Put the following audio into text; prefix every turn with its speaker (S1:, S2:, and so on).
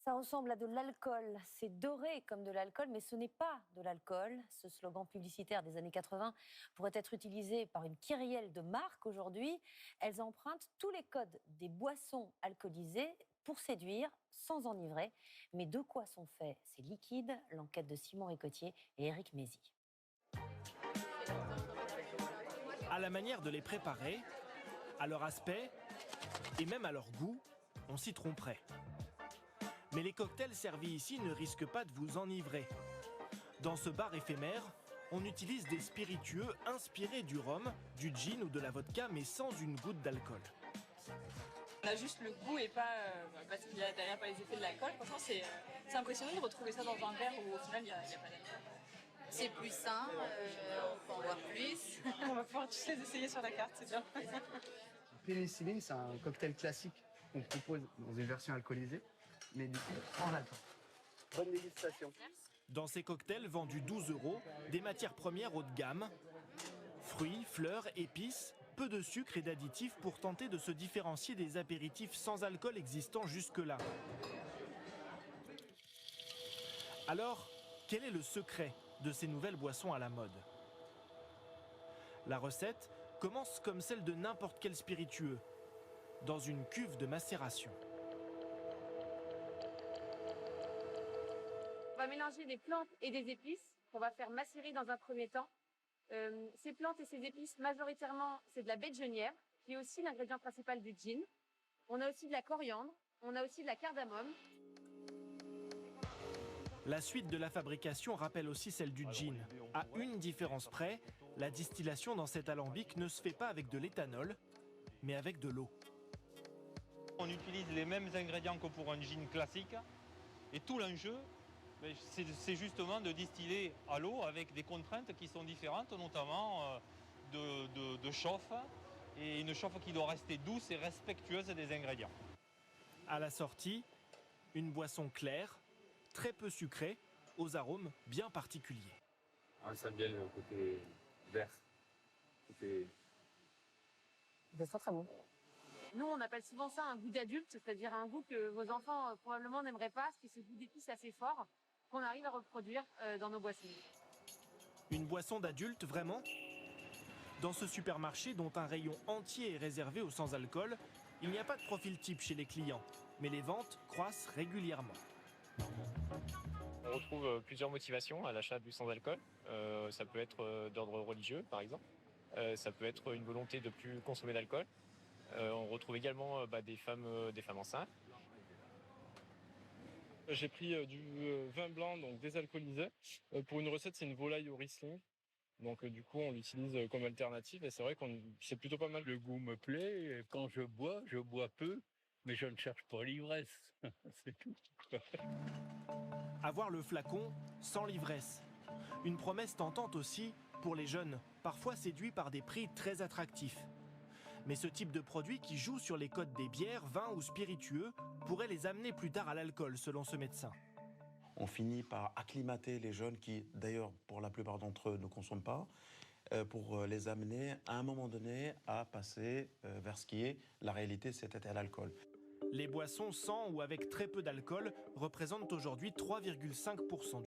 S1: Ça ressemble à de l'alcool. C'est doré comme de l'alcool, mais ce n'est pas de l'alcool. Ce slogan publicitaire des années 80 pourrait être utilisé par une kyrielle de marques aujourd'hui. Elles empruntent tous les codes des boissons alcoolisées pour séduire sans enivrer. Mais de quoi sont faits ces liquides? L'enquête de Simon Ricotier et Éric Mézy.
S2: À la manière de les préparer, à leur aspect et même à leur goût, on s'y tromperait. Mais les cocktails servis ici ne risquent pas de vous enivrer. Dans ce bar éphémère, on utilise des spiritueux inspirés du rhum, du gin ou de la vodka, mais sans une goutte d'alcool.
S3: On a juste le goût et pas parce qu'il y a derrière pas les effets de l'alcool. Franchement, c'est impressionnant de retrouver ça dans un verre où au final il n'y a pas d'alcool.
S4: C'est plus sain, on peut en voir plus.
S3: On va pouvoir tous les essayer sur la carte, c'est bien.
S5: Pénicilline, c'est un cocktail classique qu'on propose dans une version alcoolisée, mais du coup en alcool. Bonne dégustation.
S2: Dans ces cocktails vendus 12 €, des matières premières haut de gamme, fruits, fleurs, épices, peu de sucre et d'additifs pour tenter de se différencier des apéritifs sans alcool existants jusque-là. Alors, quel est le secret de ces nouvelles boissons à la mode? La recette commence comme celle de n'importe quel spiritueux, dans une cuve de macération.
S6: On va mélanger des plantes et des épices qu'on va faire macérer dans un premier temps. Ces plantes et ces épices, majoritairement, c'est de la baie de genièvre, qui est aussi l'ingrédient principal du gin. On a aussi de la coriandre, on a aussi de la cardamome.
S2: La suite de la fabrication rappelle aussi celle du gin. À une différence près, la distillation dans cet alambic ne se fait pas avec de l'éthanol, mais avec de l'eau.
S7: On utilise les mêmes ingrédients que pour un gin classique. Et tout l'enjeu, c'est justement de distiller à l'eau avec des contraintes qui sont différentes, notamment de chauffe. Et une chauffe qui doit rester douce et respectueuse des ingrédients.
S2: À la sortie, une boisson claire, très peu sucrée, aux arômes bien particuliers.
S8: Ça me vient le côté vert.
S1: C'est très bon.
S6: Nous, on appelle souvent ça un goût d'adulte, c'est-à-dire un goût que vos enfants probablement n'aimeraient pas, parce que c'est ce goût d'épices assez fort qu'on arrive à reproduire dans nos boissons.
S2: Une boisson d'adulte, vraiment? Dans ce supermarché dont un rayon entier est réservé au sans-alcool, il n'y a pas de profil type chez les clients, mais les ventes croissent régulièrement.
S9: On retrouve plusieurs motivations à l'achat du sans-alcool. Ça peut être d'ordre religieux, par exemple. Ça peut être une volonté de ne plus consommer d'alcool. On retrouve également des femmes enceintes.
S10: J'ai pris du vin blanc, donc désalcoolisé. Pour une recette, c'est une volaille au Riesling. Donc du coup, on l'utilise comme alternative et c'est vrai que c'est plutôt pas mal.
S11: Le goût me plaît. Et quand je bois peu, mais je ne cherche pas l'ivresse. C'est tout.
S2: Avoir le flacon sans l'ivresse. Une promesse tentante aussi pour les jeunes, parfois séduits par des prix très attractifs. Mais ce type de produit qui joue sur les codes des bières, vins ou spiritueux pourrait les amener plus tard à l'alcool, selon ce médecin.
S12: On finit par acclimater les jeunes qui, d'ailleurs, pour la plupart d'entre eux, ne consomment pas, pour les amener à un moment donné à passer vers ce qui est la réalité, c'est-à-dire l'alcool.
S2: Les boissons sans ou avec très peu d'alcool représentent aujourd'hui 3,5%